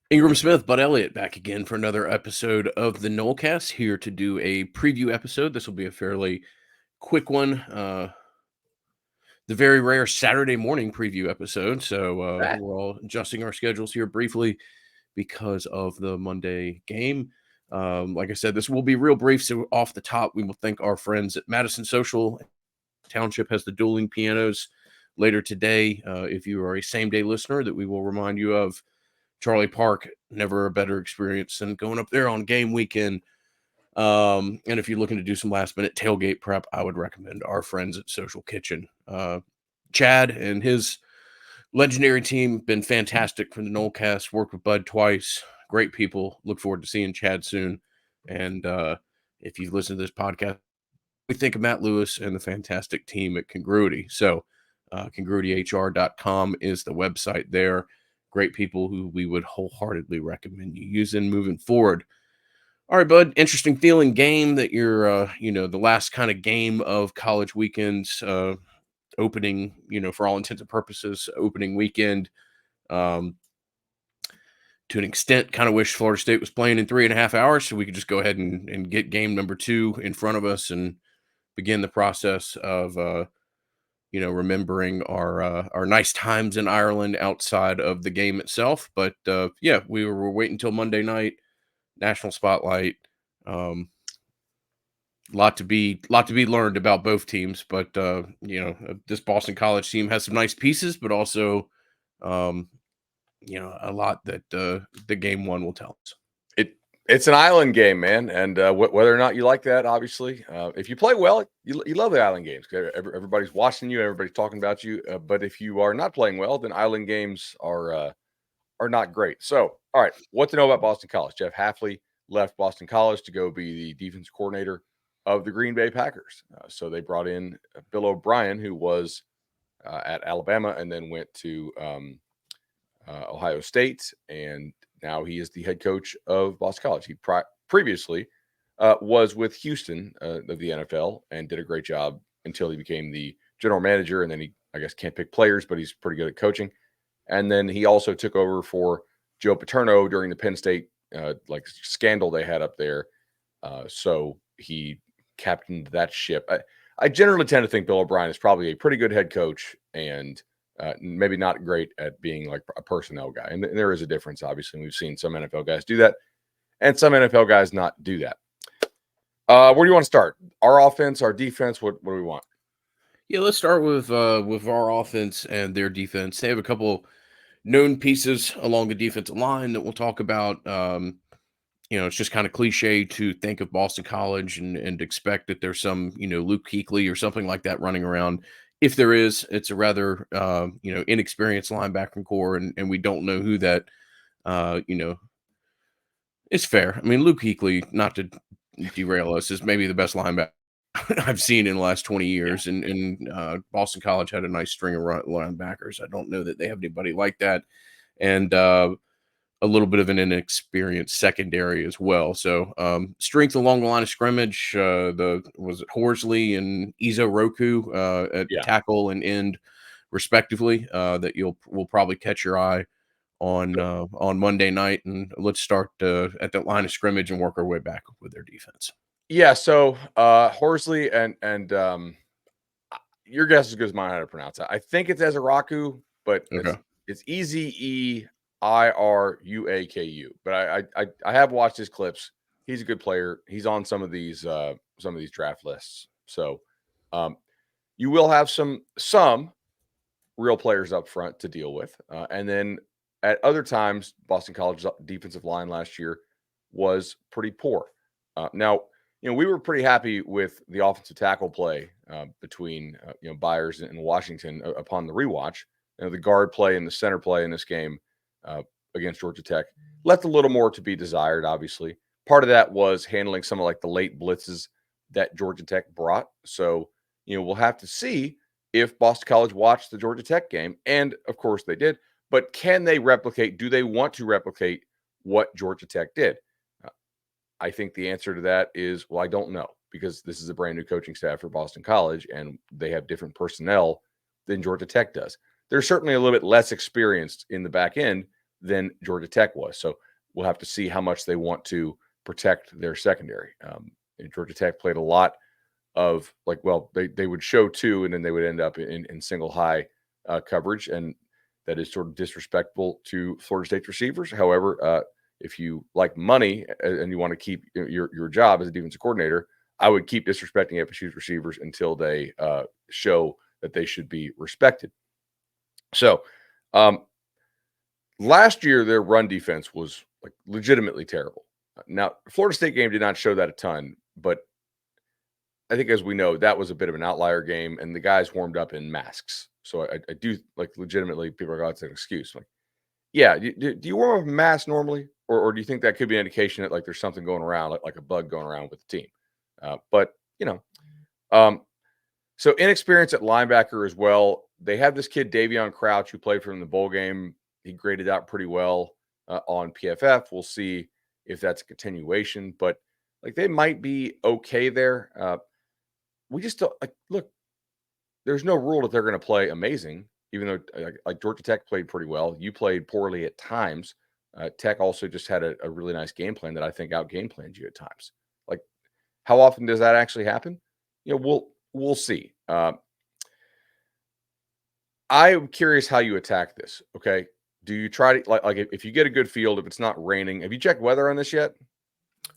Ingram Smith, Bud Elliott back again for another episode of the Nolecast, here to do a preview episode. This will be a fairly quick one. The very rare Saturday morning preview episode. So Ah, we're all adjusting our schedules here briefly because of the Monday game. Like I said, this will be real brief. So off the top, we will thank our friends at Madison Social. Township has the dueling pianos later today. If you are a same day listener, that we will remind you of. Charlie Park, never a better experience than going up there on game weekend. And if you're looking to do some last minute tailgate prep, I would recommend our friends at Social Kitchen. Chad and his legendary team been fantastic for the Nolecast. Worked with Bud twice. Great people. Look forward to seeing Chad soon. And if you've listened to this podcast, we think of Matt Lewis and the fantastic team at Congruity. So, congruityhr.com is the website there. Great people who we would wholeheartedly recommend you using moving forward. All right, Bud. Interesting feeling game that you're, the last kind of game of college weekends, opening, for all intents and purposes, opening weekend. Um, to an extent, kind of wish Florida State was playing in 3.5 hours so we could just go ahead and get game number two in front of us and begin the process of remembering our nice times in Ireland outside of the game itself. But yeah, we're waiting until Monday night, national spotlight. Um, lot to be learned about both teams, but this Boston College team has some nice pieces, but also um, a lot that the game one will tell us. it it's an island game, man, and whether or not you like that, obviously, if you play well, you love the island games. 'Cause everybody's watching you, everybody's talking about you. But if you are not playing well, then island games are not great. So, all right, what to know about Boston College? Jeff Hafley left Boston College to go be the defense coordinator of the Green Bay Packers. So they brought in Bill O'Brien, who was at Alabama and then went to Ohio State, and now he is the head coach of Boston College. He previously was with Houston of the NFL and did a great job until he became the general manager, and then he, I guess, can't pick players, but he's pretty good at coaching. And then he also took over for Joe Paterno during the Penn State scandal they had up there. So he captained that ship. I generally tend to think Bill O'Brien is probably a pretty good head coach and maybe not great at being like a personnel guy. And there is a difference, obviously. We've seen some NFL guys do that and some NFL guys not do that. Where do you want to start? Our offense, our defense? What do we want? Yeah, let's start with our offense and their defense. They have a couple known pieces along the defensive line that we'll talk about. It's just kind of cliche to think of Boston College and expect that there's some, Luke Kuechly or something like that running around. If there is, it's a rather, inexperienced linebacking core, and we don't know who that, uh, you know, is fair. I mean, Luke Kuechly, not to derail us, is maybe the best linebacker I've seen in the last 20 Yeah. years. And Boston College had a nice string of linebackers. I don't know that they have anybody like that. And a little bit of an inexperienced secondary as well. So strength along the line of scrimmage. Was it Horsley and Izo Roku at Yeah. tackle and end, respectively. That will probably catch your eye on Monday night. And let's start at the line of scrimmage and work our way back with their defense. Yeah. So Horsley and your guess is as good as mine how to pronounce it. I think it's Ezeraku, but Okay. it's Ezeiruaku. But I have watched his clips. He's a good player. He's on some of these draft lists. So um, you will have some real players up front to deal with, and then at other times, Boston College's defensive line last year was pretty poor. Now, we were pretty happy with the offensive tackle play between Byers and Washington upon the rewatch. The guard play and the center play in this game uh, against Georgia Tech left a little more to be desired. Obviously, part of that was handling some of like the late blitzes that Georgia Tech brought. So we'll have to see if Boston College watched the Georgia Tech game, and of course they did. But can they replicate? Do they want to replicate what Georgia Tech did? Uh, I think the answer to that is, well, I don't know, because this is a brand new coaching staff for Boston College and they have different personnel than Georgia Tech does. They're certainly a little bit less experienced in the back end, than Georgia Tech was. So we'll have to see how much they want to protect their secondary. And Georgia Tech played a lot of they would show two and then they would end up in single high coverage, and that is sort of disrespectful to Florida State's receivers. However, if you like money and you want to keep your job as a defensive coordinator, I would keep disrespecting FSU's receivers until they show that they should be respected. So last year, their run defense was like legitimately terrible. Now, Florida State game did not show that a ton, but I think, as we know, that was a bit of an outlier game, and the guys warmed up in masks. So I do like legitimately people are like, it's an excuse. Like, yeah, do you warm up in masks normally, or do you think that could be an indication that like there's something going around, like a bug going around with the team? But so inexperience at linebacker as well. They have this kid Davion Crouch who played for them in the bowl game. He graded out pretty well on PFF. We'll see if that's a continuation, but like they might be okay there. We just don't look. There's no rule that they're going to play amazing, even though like Georgia Tech played pretty well. You played poorly at times. Tech also just had a really nice game plan that I think out game planned you at times. Like, how often does that actually happen? We'll see. I'm curious how you attack this. Okay, do you try to like if you get a good field, if it's not raining? Have you checked weather on this yet?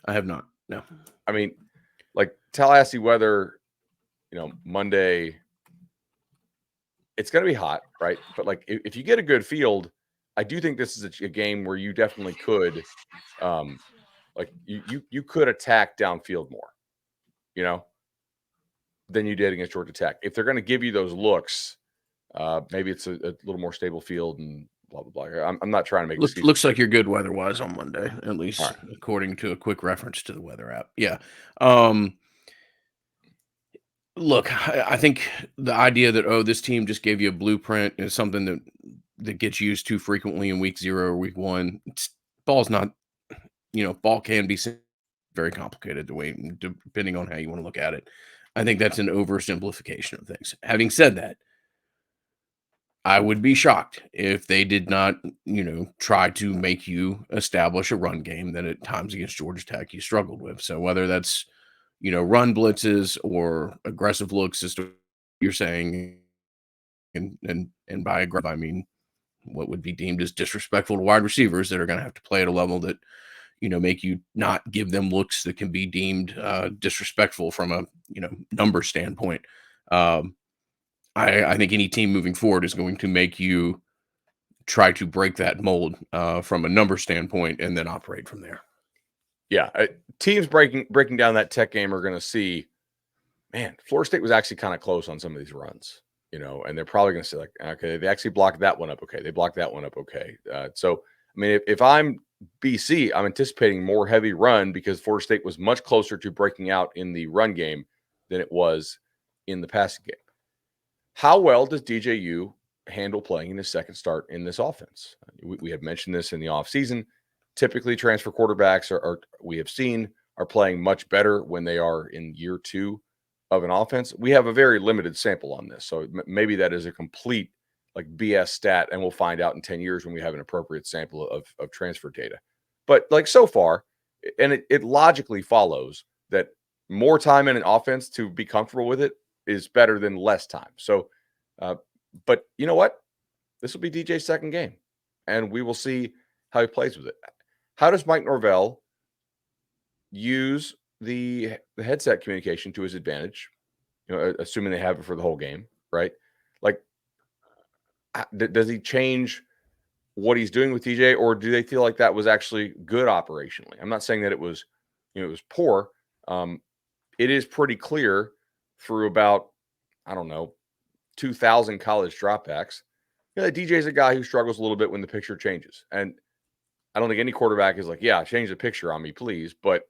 I have not. No. I mean, like Tallahassee weather, Monday, it's going to be hot, right? But like if you get a good field, I do think this is a game where you definitely could, like you could attack downfield more, than you did against Georgia Tech. If they're going to give you those looks, maybe it's a little more stable field and blah blah blah. I'm not trying to make looks like you're good weather-wise on Monday, at least right, according to a quick reference to the weather app. Yeah. Look, I think the idea that this team just gave you a blueprint is something that gets used too frequently in week 0 or week 1. Ball's not, ball can be very complicated the way, depending on how you want to look at it. I think that's an oversimplification of things. Having said that, I would be shocked if they did not, try to make you establish a run game that at times against Georgia Tech you struggled with. So whether that's, run blitzes or aggressive looks, as to you're saying, and by aggressive I mean what would be deemed as disrespectful to wide receivers that are going to have to play at a level that make you not give them looks that can be deemed disrespectful from a number standpoint. I think any team moving forward is going to make you try to break that mold from a number standpoint and then operate from there. Yeah, teams breaking down that Tech game are going to see, man, Florida State was actually kind of close on some of these runs, and they're probably going to say like, okay, they actually blocked that one up. Okay, they blocked that one up. Okay, so I mean, if I'm BC, I'm anticipating more heavy run because Florida State was much closer to breaking out in the run game than it was in the passing game. How well does DJU handle playing in his second start in this offense? We have mentioned this in the offseason. Typically, transfer quarterbacks we have seen are playing much better when they are in year 2 of an offense. We have a very limited sample on this, so maybe that is a complete like BS stat, and we'll find out in 10 years when we have an appropriate sample of transfer data. But like so far, and it logically follows that more time in an offense to be comfortable with it is better than less time. So, but you know what? This will be DJ's second game, and we will see how he plays with it. How does Mike Norvell use the headset communication to his advantage? Assuming they have it for the whole game, right? Like, does he change what he's doing with DJ, or do they feel like that was actually good operationally? I'm not saying that it was, it was poor. It is pretty clear through about, I don't know, 2,000 college dropbacks. DJ is a guy who struggles a little bit when the picture changes. And I don't think any quarterback is like, yeah, change the picture on me, please. But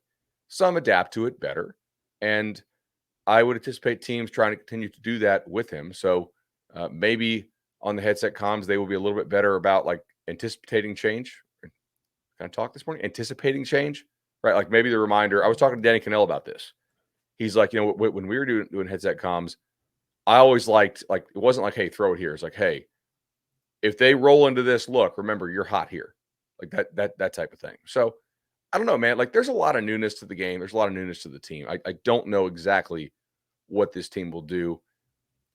some adapt to it better. And I would anticipate teams trying to continue to do that with him. So maybe on the headset comms, they will be a little bit better about like anticipating change. Can I talk this morning? Anticipating change, right? Like maybe the reminder. I was talking to Danny Cannell about this. He's like, when we were doing headset comms, I always liked, like, it wasn't like, hey, throw it here. It's like, hey, if they roll into this look, remember, you're hot here. like that type of thing. So I don't know, man. Like there's a lot of newness to the game. There's a lot of newness to the team. I don't know exactly what this team will do.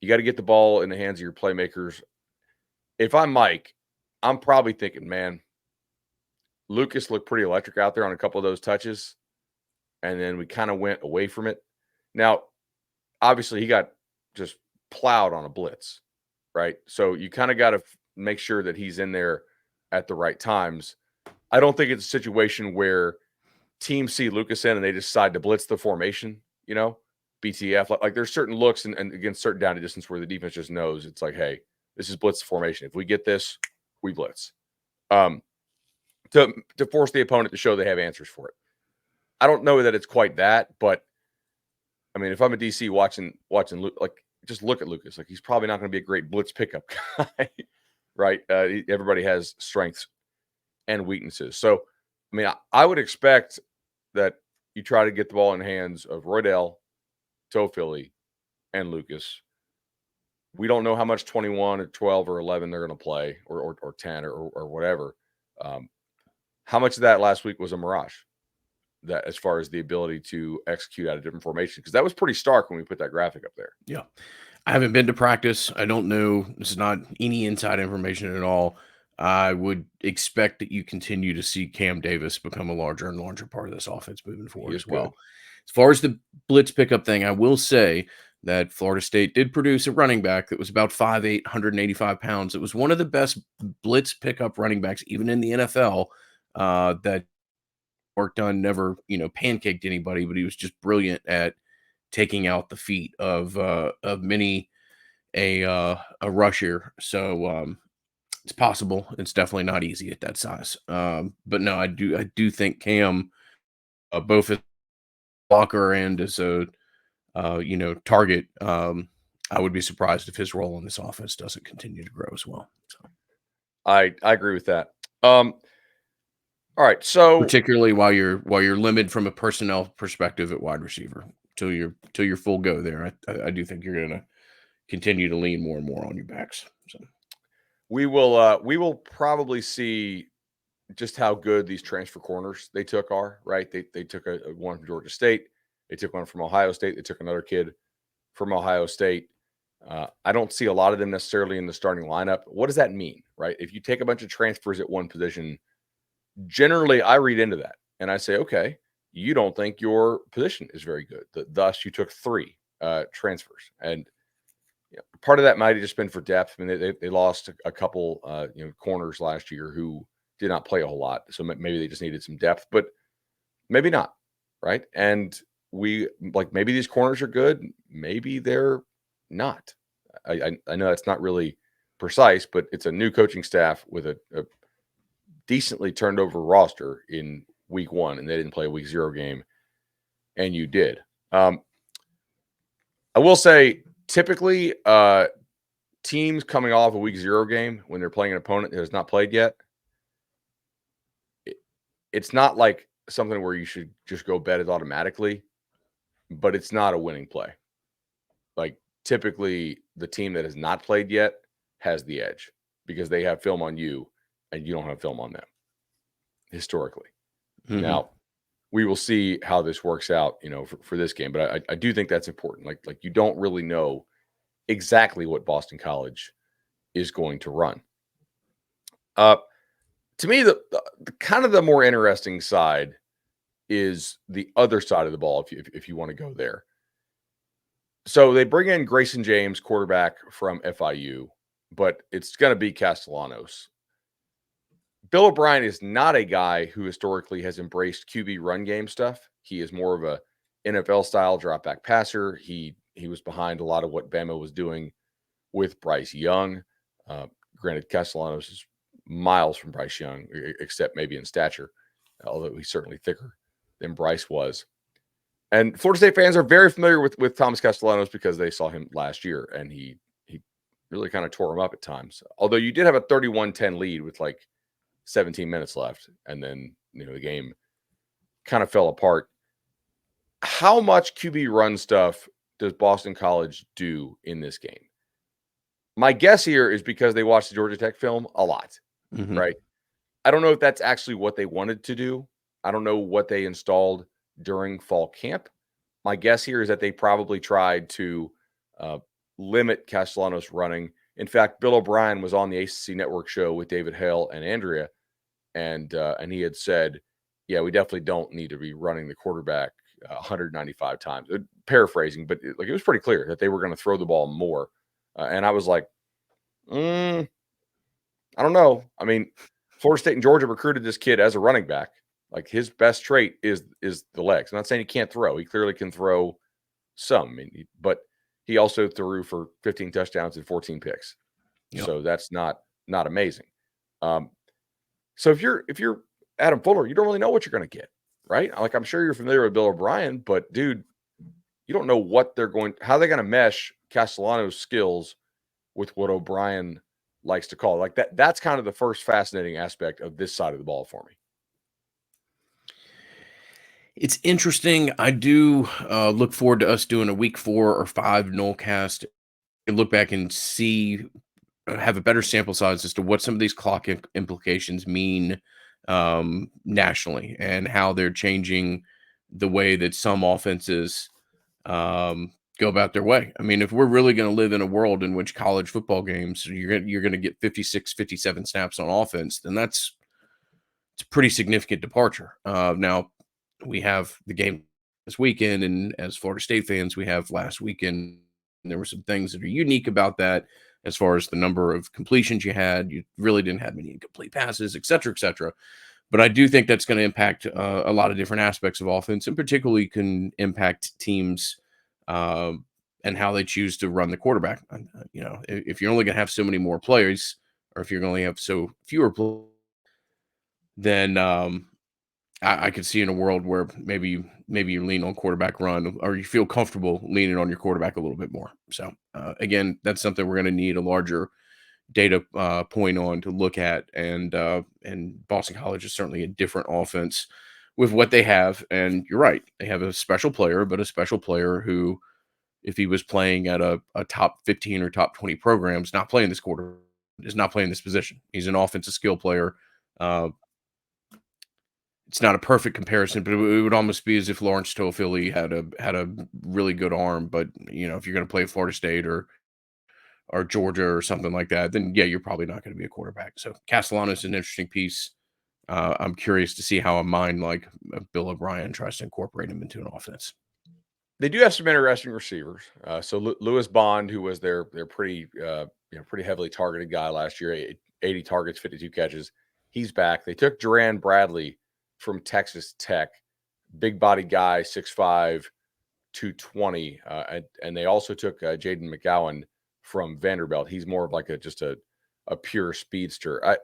You got to get the ball in the hands of your playmakers. If I'm Mike, I'm probably thinking, man, Lucas looked pretty electric out there on a couple of those touches, and then we kind of went away from it. Now, obviously, he got just plowed on a blitz, right? So you kind of got to make sure that he's in there at the right times. I don't think it's a situation where teams see Lucas in and they decide to blitz the formation, BTF. Like there's certain looks and against certain down to distance where the defense just knows it's like, hey, this is blitz formation. If we get this, we blitz. To force the opponent to show they have answers for it. I don't know that it's quite that, but I mean, if I'm a DC watching like just look at Lucas, like he's probably not going to be a great blitz pickup guy, right? Everybody has strengths and weaknesses. So, I mean, I would expect that you try to get the ball in the hands of Roydell, Philly, and Lucas. We don't know how much 21 or 12 or 11 they're going to play or 10 or whatever. How much of that last week was a mirage? That as far as the ability to execute out of different formations, because that was pretty stark when we put that graphic up there. Yeah. I haven't been to practice. I don't know. This is not any inside information at all. I would expect that you continue to see Cam Davis become a larger and larger part of this offense moving forward as well. Good. As far as the blitz pickup thing, I will say that Florida State did produce a running back that was about 5'8", 185 pounds. It was one of the best blitz pickup running backs, even in the NFL, that work done, never, pancaked anybody, but he was just brilliant at taking out the feet of many a rusher. So it's possible. It's definitely not easy at that size. But no, I do think Cam, both as a blocker and as a target, I would be surprised if his role in this offense doesn't continue to grow as well. So I agree with that. All right, so particularly while you're limited from a personnel perspective at wide receiver till you're full go there, I do think you're gonna continue to lean more and more on your backs. So we will probably see just how good these transfer corners they took are, right? They took a one from Georgia State, they took one from Ohio State, they took another kid from Ohio State. I don't see a lot of them necessarily in the starting lineup. What does that mean, right? If you take a bunch of transfers at one position, generally I read into that and I say, okay, you don't think your position is very good. Thus, you took 3 transfers, and part of that might have just been for depth. I mean, they lost a couple, corners last year who did not play a whole lot, so maybe they just needed some depth, but maybe not, right? And maybe these corners are good, maybe they're not. I know that's not really precise, but it's a new coaching staff with a decently turned over roster in week 1, and they didn't play a week 0 game, and you did. I will say, typically, teams coming off a week 0 game when they're playing an opponent that has not played yet, it's not like something where you should just go bet it automatically, but it's not a winning play. Like typically the team that has not played yet has the edge because they have film on you and you don't have film on them historically. mm-hmm. Now we will see how this works out, for this game, but I do think that's important. Like you don't really know exactly what Boston College is going to run. To me, the kind of the more interesting side is the other side of the ball, if you want to go there. So they bring in Grayson James, quarterback from FIU, but it's going to be Castellanos. Bill O'Brien is not a guy who historically has embraced QB run game stuff. He is more of a NFL style drop back passer. He was behind a lot of what Bama was doing with Bryce Young. Granted, Castellanos is miles from Bryce Young, except maybe in stature, although he's certainly thicker than Bryce was. And Florida State fans are very familiar with Thomas Castellanos because they saw him last year, and he really kind of tore him up at times. Although you did have a 31-10 lead with like 17 minutes left, and then the game kind of fell apart. How much QB run stuff does Boston College do in this game? My guess here is because they watched the Georgia Tech film a lot, Mm-hmm. right? I don't know if that's actually what they wanted to do. I don't know what they installed during fall camp. My guess here is that they probably tried to uh, limit Castellanos running. In fact, Bill O'Brien was on the ACC Network show with David Hale and Andrea, and he had said, "Yeah, we definitely don't need to be running the quarterback 195 times." Paraphrasing, but it was pretty clear that they were going to throw the ball more. And I was like, I don't know. I mean, Florida State and Georgia recruited this kid as a running back. Like his best trait is the legs. I'm not saying he can't throw. He clearly can throw some, I mean, but he also threw for 15 touchdowns and 14 picks. Yep. So that's not amazing. So if you're Adam Fuller, you don't really know what you're going to get, right? Like I'm sure you're familiar with Bill O'Brien, but dude, you don't know how they're going to mesh Castellanos' skills with what O'Brien likes to call like that. That's kind of the first fascinating aspect of this side of the ball for me. It's interesting. I do look forward to us doing a week 4 or 5 Nolecast and look back and see, have a better sample size as to what some of these clock implications mean nationally and how they're changing the way that some offenses go about their way. I mean, if we're really going to live in a world in which college football games, you're going to get 56, 57 snaps on offense, then it's a pretty significant departure. Now, we have the game this weekend, and as Florida State fans, we have last weekend. And there were some things that are unique about that, as far as the number of completions you had. You really didn't have many incomplete passes, et cetera, et cetera. But I do think that's going to impact a lot of different aspects of offense, and particularly can impact teams and how they choose to run the quarterback. You know, if you're only going to have so many more players, or if you're going to have so fewer players, then I could see in a world where maybe you lean on quarterback run, or you feel comfortable leaning on your quarterback a little bit more. So again, that's something we're going to need a larger data point on to look at, and Boston College is certainly a different offense with what they have. And you're right, they have a special player, but a special player who, if he was playing at a top 15 or top 20 program, is not playing this quarter, is not playing this position. He's an offensive skill player. Uh, it's not a perfect comparison, but it would almost be as if Lawrence Toafili had a really good arm. But you know, if you're going to play Florida State or Georgia or something like that, then yeah, you're probably not going to be a quarterback. So Castellanos is an interesting piece. I'm curious to see how a mind like Bill O'Brien tries to incorporate him into an offense. They do have some interesting receivers. So Lewis Bond, who was their pretty pretty heavily targeted guy last year, 80 targets, 52 catches. He's back. They took Duran Bradley from Texas Tech, big body guy, 6'5", 220, and they also took Jaden McGowan from Vanderbilt. He's more of like just a pure speedster.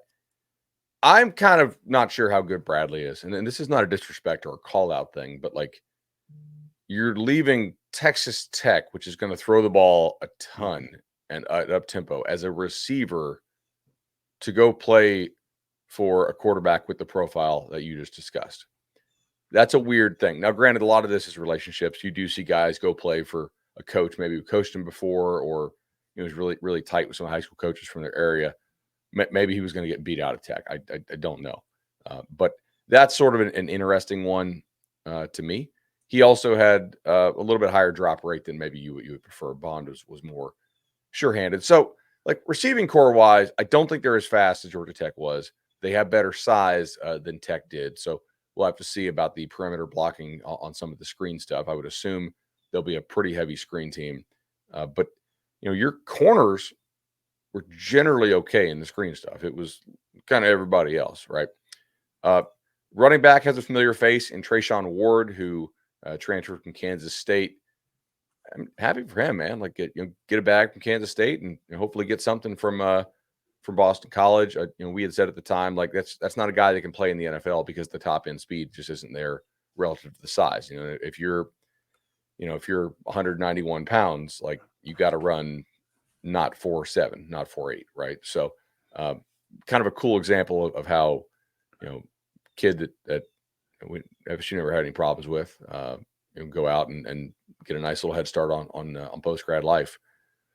I'm kind of not sure how good Bradley is, and this is not a disrespect or a call out thing, but like, you're leaving Texas Tech, which is going to throw the ball a ton and up tempo, as a receiver to go play for a quarterback with the profile that you just discussed. That's a weird thing. Now, granted, a lot of this is relationships. You do see guys go play for a coach, maybe who coached him before, or was really, really tight with some high school coaches from their area. Maybe he was going to get beat out of Tech. I don't know. But that's sort of an interesting one to me. He also had a little bit higher drop rate than maybe you would prefer. Bond was more sure-handed. So, like, receiving core wise, I don't think they're as fast as Georgia Tech was. They have better size than Tech did. So we'll have to see about the perimeter blocking on some of the screen stuff. I would assume they'll be a pretty heavy screen team. But your corners were generally okay in the screen stuff. It was kind of everybody else, right? Running back has a familiar face in Trayshawn Ward, who transferred from Kansas State. I'm happy for him, man. Like, get a bag from Kansas State and hopefully get something from Boston College. We had said at the time, like, that's not a guy that can play in the NFL because the top end speed just isn't there relative to the size. If you're 191 pounds, like, you got to run not 4.7, not 4.8, right? So, kind of a cool example of how kid that FSU never had any problems with. Go out and get a nice little head start on post grad life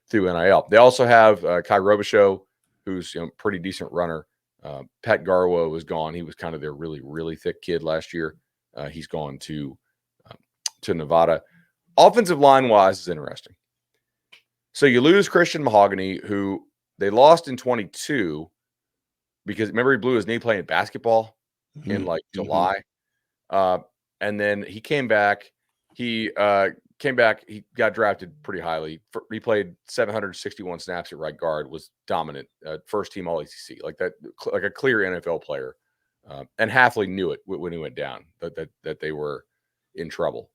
through NIL. They also have Kai Robichaux, who's pretty decent runner. Pat Garwo was gone. He was kind of their really, really thick kid last year. He's gone to Nevada. Offensive line wise is interesting. So you lose Christian Mahogany, who they lost in 22 because remember he blew his knee playing basketball in like July. And then he came back. He He got drafted pretty highly. He played 761 snaps at right guard, was dominant, first team All ACC, like that, like a clear NFL player. And Halfley knew it when he went down that they were in trouble.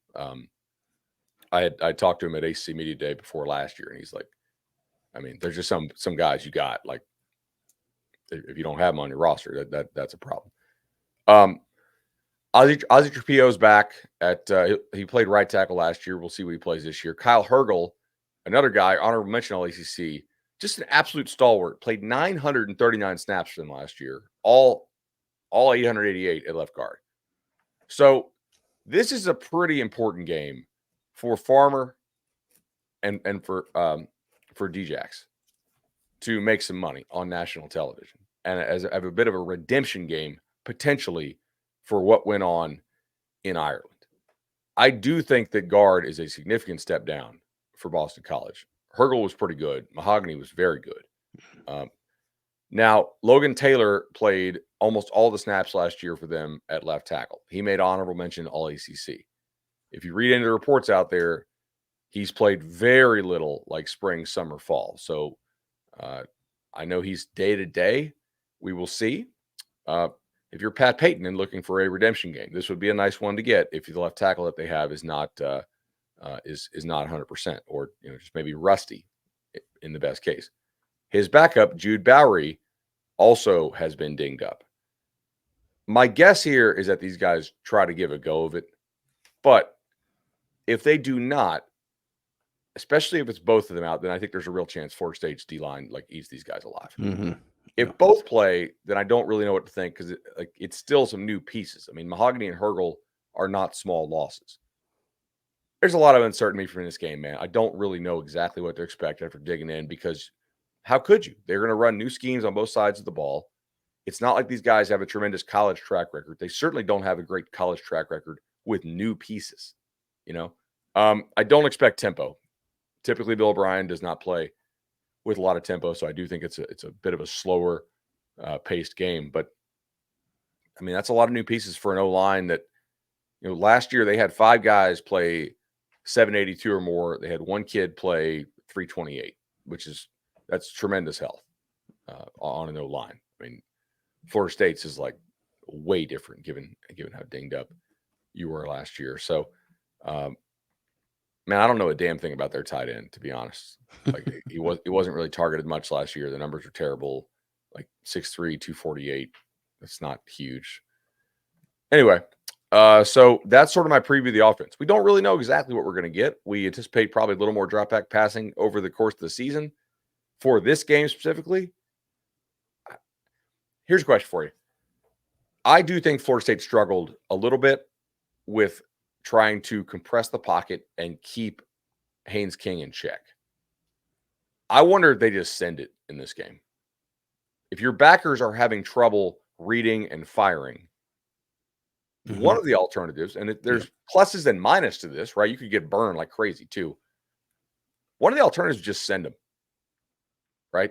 I talked to him at ACC Media Day before last year, and he's like, I mean, there's just some guys you got, like, if you don't have them on your roster, that's a problem. Ozzie Trapio's back at he played right tackle last year. We'll see what he plays this year. Kyle Hergel, another guy, honorable mention All ACC, just an absolute stalwart. Played 939 snaps for them last year, all 888 at left guard. So this is a pretty important game for Farmer and for Djax to make some money on national television, and as a bit of a redemption game potentially for what went on in Ireland. I do think that guard is a significant step down for Boston College. Hergel was pretty good. Mahogany was very good. Now, Logan Taylor played almost all the snaps last year for them at left tackle. He made honorable mention All ACC. If you read into the reports out there, he's played very little like spring, summer, fall. So I know he's day to day. We will see. If you're Pat Payton and looking for a redemption game, this would be a nice one to get if the left tackle that they have is not 100%, or just maybe rusty in the best case. His backup, Jude Bowery, also has been dinged up. My guess here is that these guys try to give a go of it, but if they do not, especially if it's both of them out, then I think there's a real chance Florida State's D-line like eats these guys alive. If both play, then I don't really know what to think because it's still some new pieces. I mean, Mahogany and Hergel are not small losses. There's a lot of uncertainty from this game, man. I don't really know exactly what to expect after digging in because how could you? They're going to run new schemes on both sides of the ball. It's not like these guys have a tremendous college track record. They certainly don't have a great college track record with new pieces. I don't expect tempo. Typically, Bill O'Brien does not play with a lot of tempo, so I do think it's a bit of a slower paced game. But I mean, that's a lot of new pieces for an O-line that last year they had 5 guys play 782 or more. They had 1 kid play 328, that's tremendous health on an O-line. I mean, Florida State's is like way different given how dinged up you were last year. So, man, I don't know a damn thing about their tight end, to be honest. Like he wasn't really targeted much last year. The numbers are terrible, like 6'3", 248. That's not huge. Anyway, so that's sort of my preview of the offense. We don't really know exactly what we're going to get. We anticipate probably a little more drop back passing over the course of the season. For this game specifically, here's a question for you. I do think Florida State struggled a little bit with trying to compress the pocket and keep Haynes King in check. I wonder if they just send it in this game. If your backers are having trouble reading and firing, one of the alternatives, and there's pluses and minuses to this, right? You could get burned like crazy too. One of the alternatives is just send them, right?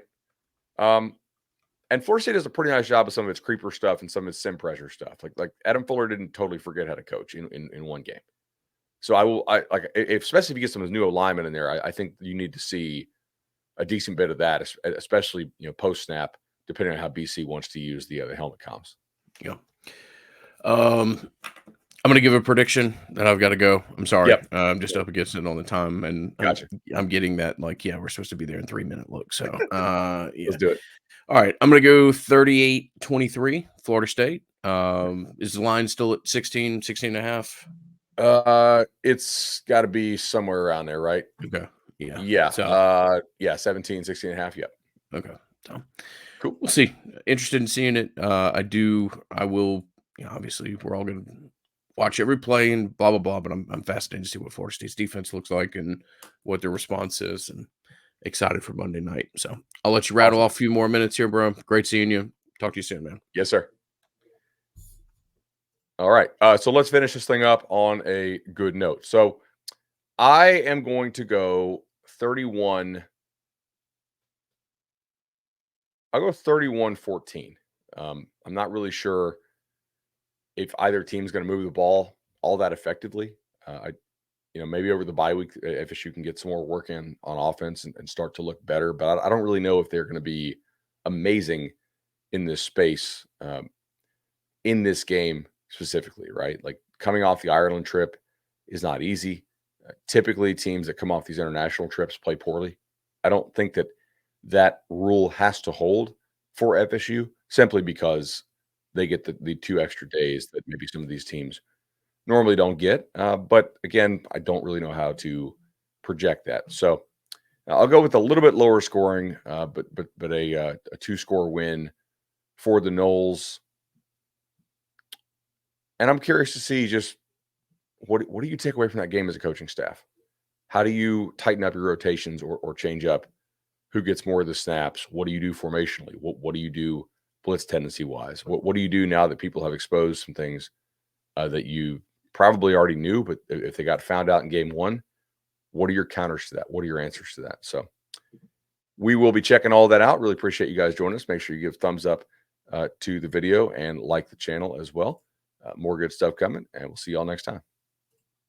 And Florida State does a pretty nice job of some of its creeper stuff and some of its sim pressure stuff. Like Adam Fuller didn't totally forget how to coach in one game. So especially if you get some of his new alignment in there, I think you need to see a decent bit of that, especially post snap, depending on how BC wants to use the helmet comms. Yeah. I'm going to give a prediction that I've got to go. I'm sorry. I'm just up against it all the time. And gotcha. I'm getting that we're supposed to be there in 3-minute look. So Let's do it. All right. I'm going to go 38-23 Florida State. Is the line still at 16 and a half? It's got to be somewhere around there, right? Okay. Yeah. So, 17, 16 and a half. Yep. Okay. So cool. We'll see. Interested in seeing it. I will, obviously we're all going to watch every play and blah, blah, blah, but I'm fascinated to see what Florida State's defense looks like and what their response is, and excited for Monday night. So I'll let you rattle off a few more minutes here, bro. Great seeing you. Talk to you soon, man. Yes, sir. All right. So let's finish this thing up on a good note. So I am going to go 31. I'll go 31-14. I'm not really sure if either team's going to move the ball all that effectively. Maybe over the bye week, FSU can get some more work in on offense and start to look better. But I don't really know if they're going to be amazing in this space, in this game specifically, right? Like coming off the Ireland trip is not easy. Typically, teams that come off these international trips play poorly. I don't think that rule has to hold for FSU simply because they get the 2 extra days that maybe some of these teams normally don't get. But again, I don't really know how to project that. So I'll go with a little bit lower scoring, but a 2-score win for the Noles. And I'm curious to see just what do you take away from that game as a coaching staff? How do you tighten up your rotations or change up who gets more of the snaps? What do you do formationally? What do you do blitz tendency wise? What do you do now that people have exposed some things that you probably already knew, but if they got found out in game one, what are your counters to that? What are your answers to that? So we will be checking all that out. Really appreciate you guys joining us. Make sure you give thumbs up to the video and like the channel as well. More good stuff coming, and we'll see y'all next time.